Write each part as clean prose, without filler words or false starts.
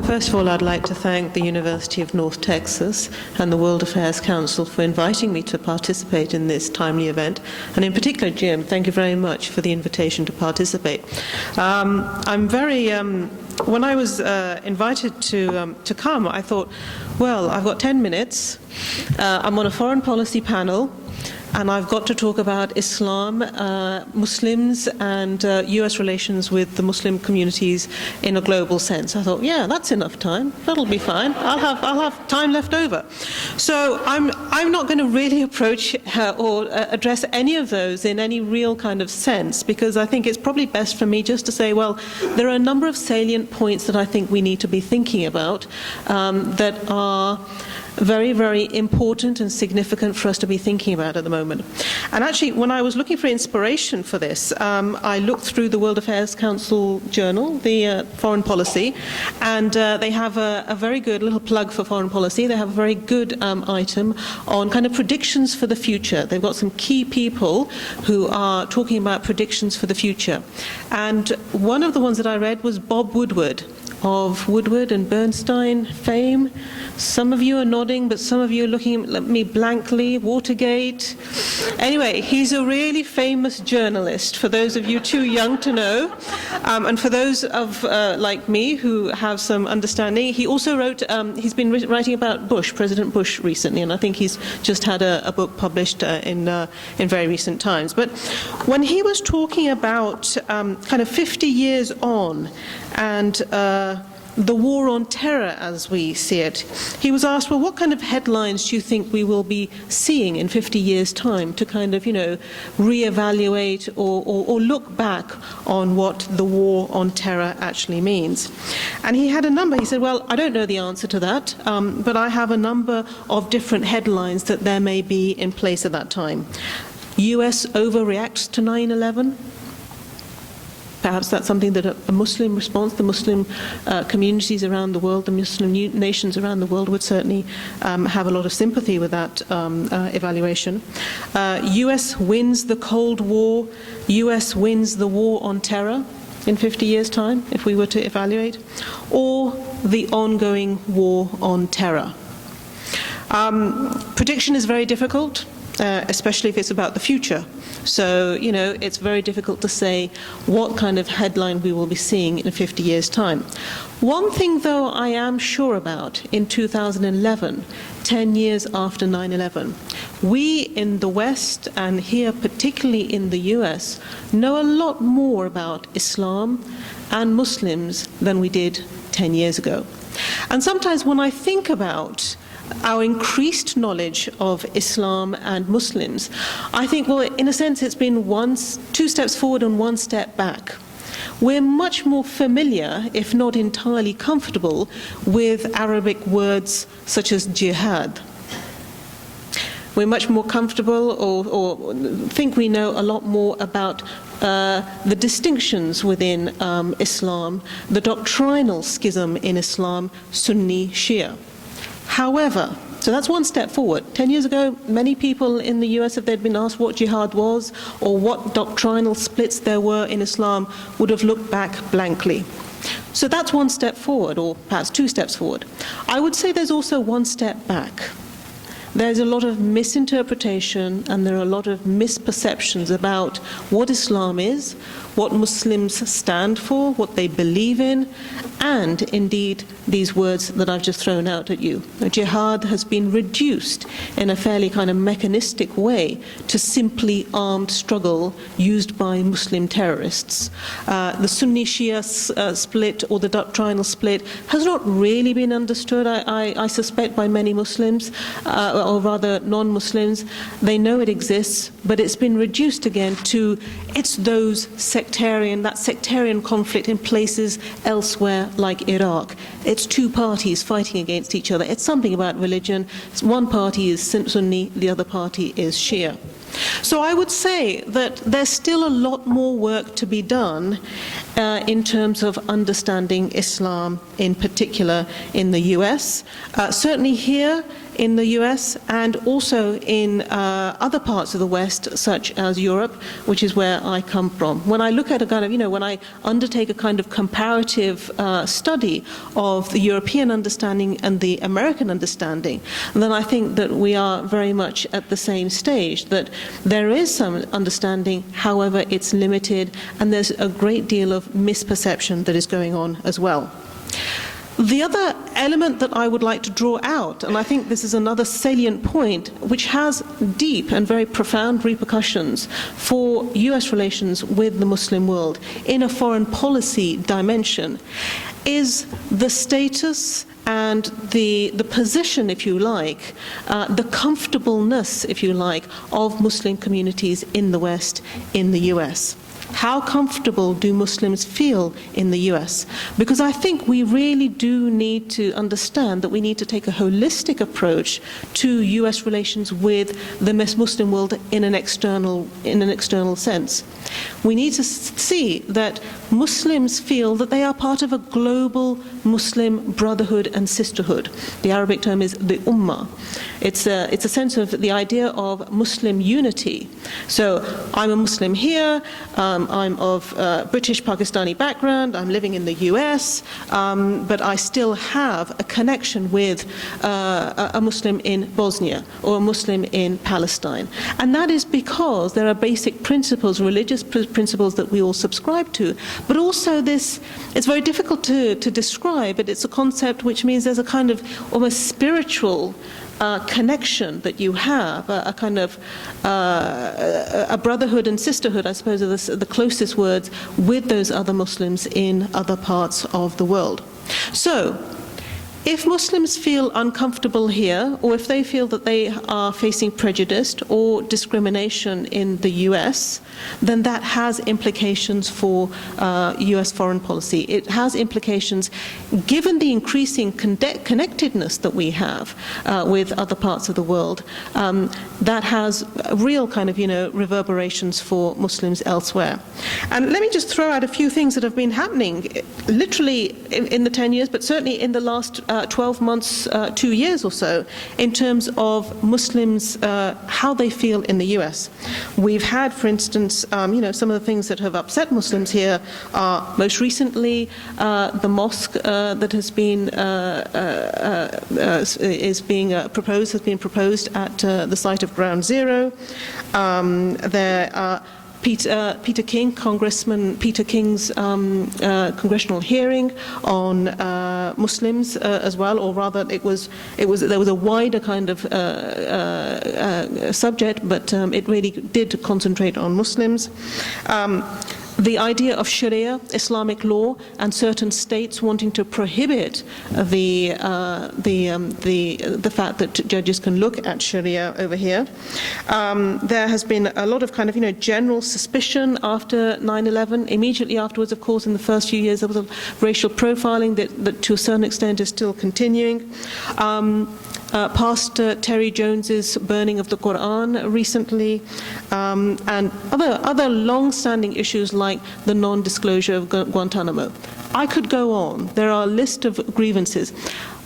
First of all, I'd like to thank the University of North Texas and the World Affairs Council for inviting me to participate in this timely event. And in particular, Jim, thank you very much for the invitation to participate. When I was invited to come, I thought, well, I've got 10 minutes. I'm on a foreign policy panel, and I've got to talk about Islam, Muslims, and US relations with the Muslim communities in a global sense. I thought, yeah, that's enough time. That'll be fine. I'll have time left over. So I'm not going to really approach or address any of those in any real kind of sense, because I think it's probably best for me just to say, well, there are a number of salient points that I think we need to be thinking about that are very, very important and significant for us to be thinking about at the moment. And actually, when I was looking for inspiration for this, I looked through the World Affairs Council journal, the Foreign Policy, and they have a very good little plug for foreign policy. They have a very good item on kind of predictions for the future. They've got some key people who are talking about predictions for the future. And one of the ones that I read was Bob Woodward, of Woodward and Bernstein fame. Some of you are nodding, but some of you are looking at me blankly. Watergate. Anyway, he's a really famous journalist, for those of you too young to know. And for those of like me who have some understanding, he also wrote, he's been writing about Bush, President Bush recently, and I think he's just had a book published in very recent times. But when he was talking about kind of 50 years on, and the war on terror as we see it, he was asked, well, what kind of headlines do you think we will be seeing in 50 years' time to kind of, reevaluate or look back on what the war on terror actually means? And he had a number. He said, well, I don't know the answer to that, but I have a number of different headlines that there may be in place at that time. US overreacts to 9/11. Perhaps that's something that a Muslim response, the Muslim communities around the world, the Muslim nations around the world would certainly have a lot of sympathy with that evaluation. US wins the Cold War, US wins the war on terror in 50 years' time, if we were to evaluate, or the ongoing war on terror. Prediction is very difficult, especially if it's about the future. So, it's very difficult to say what kind of headline we will be seeing in 50 years' time. One thing, though, I am sure about in 2011, 10 years after 9/11, we in the West, and here particularly in the US, know a lot more about Islam and Muslims than we did 10 years ago. And sometimes when I think about our increased knowledge of Islam and Muslims, I think, well, in a sense, it's been two steps forward and one step back. We're much more familiar, if not entirely comfortable, with Arabic words such as jihad. We're much more comfortable or think we know a lot more about the distinctions within Islam, the doctrinal schism in Islam, Sunni, Shia. However, so that's one step forward. 10 years ago, many people in the US, if they'd been asked what jihad was or what doctrinal splits there were in Islam, would have looked back blankly. So that's one step forward, or perhaps two steps forward. I would say there's also one step back. There's a lot of misinterpretation and there are a lot of misperceptions about what Islam is, what Muslims stand for, what they believe in, and indeed these words that I've just thrown out at you. Jihad has been reduced in a fairly kind of mechanistic way to simply armed struggle used by Muslim terrorists. The Sunni-Shia split or the doctrinal split has not really been understood, I suspect, by many Muslims, or rather non-Muslims. They know it exists, but it's been reduced again to that sectarian conflict in places elsewhere like Iraq. It's two parties fighting against each other. It's something about religion. One party is Sunni, the other party is Shia. So I would say that there's still a lot more work to be done in terms of understanding Islam, in particular in the US. Certainly here in the US and also in other parts of the West, such as Europe, which is where I come from. When I look at a kind of, when I undertake a kind of comparative study of the European understanding and the American understanding, then I think that we are very much at the same stage, that there is some understanding, however, it's limited, and there's a great deal of misperception that is going on as well. The other element that I would like to draw out, and I think this is another salient point, which has deep and very profound repercussions for US relations with the Muslim world in a foreign policy dimension, is the status and the position, if you like, the comfortableness, if you like, of Muslim communities in the West, in the US. How comfortable do Muslims feel in the US? Because I think we really do need to understand that we need to take a holistic approach to US relations with the Muslim world in an external sense. We need to see that Muslims feel that they are part of a global Muslim brotherhood and sisterhood. The Arabic term is the Ummah. It's a sense of the idea of Muslim unity. So I'm a Muslim here, I'm of British Pakistani background, I'm living in the US, but I still have a connection with a Muslim in Bosnia or a Muslim in Palestine. And that is because there are basic principles, religious principles that we all subscribe to, but also this, it's very difficult to describe, but it's a concept which means there's a kind of almost spiritual connection that you have, a kind of a brotherhood and sisterhood, I suppose, are the closest words, with those other Muslims in other parts of the world. So, if Muslims feel uncomfortable here, or if they feel that they are facing prejudice or discrimination in the US, then that has implications for US foreign policy. It has implications, given the increasing connectedness that we have with other parts of the world, that has real kind of, reverberations for Muslims elsewhere. And let me just throw out a few things that have been happening, literally in the 10 years, but certainly in the last 12 months, 2 years or so, in terms of Muslims, how they feel in the US. We've had, for instance, some of the things that have upset Muslims here are most recently the mosque that has been has been proposed at the site of Ground Zero. There are Peter King, Congressman Peter King's congressional hearing on Muslims as well, or rather, there was a wider kind of subject, but it really did concentrate on Muslims. The idea of Sharia, Islamic law, and certain states wanting to prohibit the fact that judges can look at Sharia over here. There has been a lot of kind of, general suspicion after 9/11. Immediately afterwards, of course, in the first few years, there was a racial profiling that to a certain extent is still continuing. Pastor Terry Jones's burning of the Quran recently, and other long-standing issues like the non-disclosure of Guantanamo. I could go on. There are a list of grievances.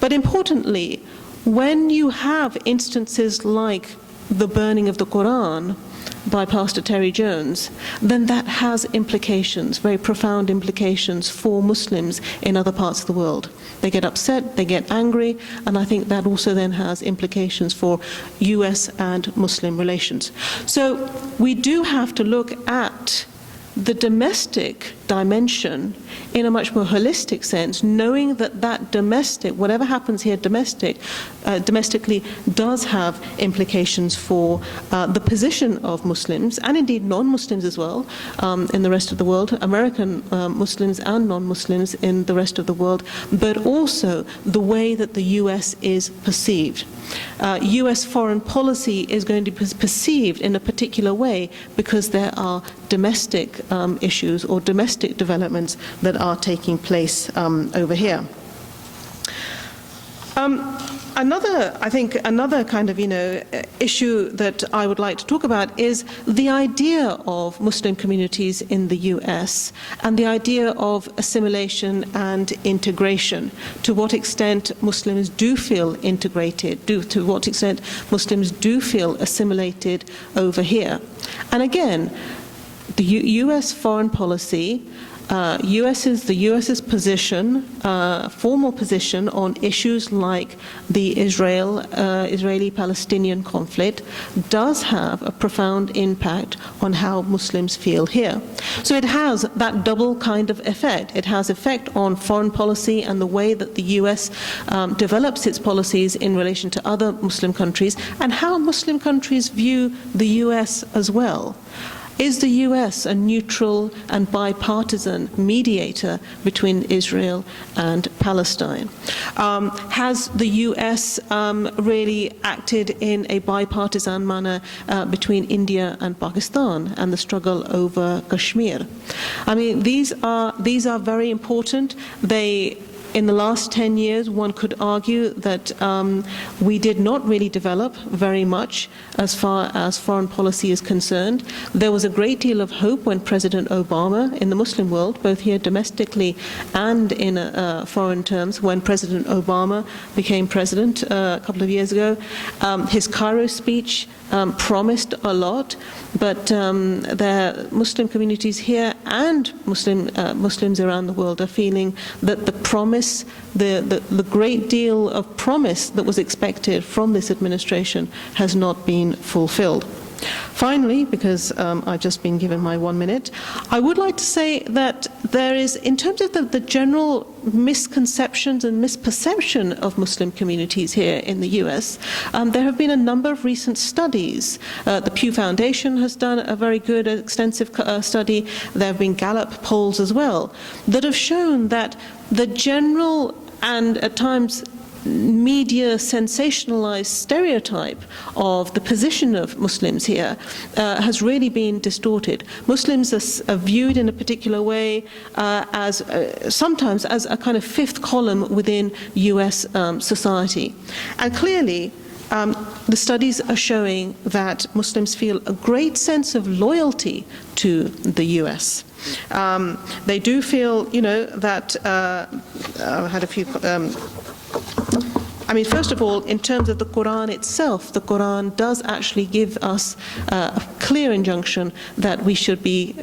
But importantly, when you have instances like the burning of the Quran by Pastor Terry Jones, then that has implications, very profound implications for Muslims in other parts of the world. They get upset, they get angry, and I think that also then has implications for US and Muslim relations. So we do have to look at the domestic dimension in a much more holistic sense, knowing that domestic, whatever happens here domestically, does have implications for the position of Muslims, and indeed non-Muslims as well, in the rest of the world, American Muslims and non-Muslims in the rest of the world, but also the way that the US is perceived. US foreign policy is going to be perceived in a particular way because there are domestic issues or domestic developments that are taking place over here. Another kind of, issue that I would like to talk about is the idea of Muslim communities in the US and the idea of assimilation and integration. To what extent Muslims do feel integrated, to what extent Muslims do feel assimilated over here. And again, the US foreign policy, the US's position, formal position on issues like the Israeli-Palestinian conflict does have a profound impact on how Muslims feel here. So it has that double kind of effect. It has effect on foreign policy and the way that the US develops its policies in relation to other Muslim countries, and how Muslim countries view the US as well. Is the US a neutral and bipartisan mediator between Israel and Palestine? Has the US really acted in a bipartisan manner between India and Pakistan and the struggle over Kashmir? I mean, these are very important. In the last 10 years, one could argue that we did not really develop very much as far as foreign policy is concerned. There was a great deal of hope when President Obama, in the Muslim world, both here domestically and in foreign terms, when President Obama became president a couple of years ago. His Cairo speech promised a lot, but the Muslim communities here and Muslims around the world are feeling that the promise, the great deal of promise that was expected from this administration has not been fulfilled. Finally, because I've just been given my 1 minute, I would like to say that there is, in terms of the general misconceptions and misperception of Muslim communities here in the US, there have been a number of recent studies. The Pew Foundation has done a very good, extensive study. There have been Gallup polls as well that have shown that the general and at times media sensationalized stereotype of the position of Muslims here has really been distorted. Muslims are viewed in a particular way as sometimes as a kind of fifth column within US society. And clearly, the studies are showing that Muslims feel a great sense of loyalty to the US. They do feel, that I had a few. First of all, in terms of the Quran itself, the Quran does actually give us a clear injunction that we should be,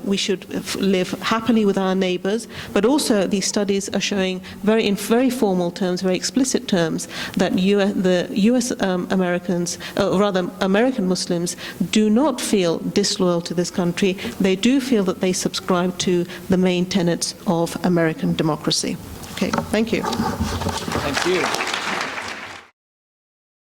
we should live happily with our neighbors. But also, these studies are showing in very formal terms, very explicit terms, that the U.S. Americans, or rather American Muslims, do not feel disloyal to this country. They do feel that they subscribe to the main tenets of American democracy. Okay, thank you. Thank you.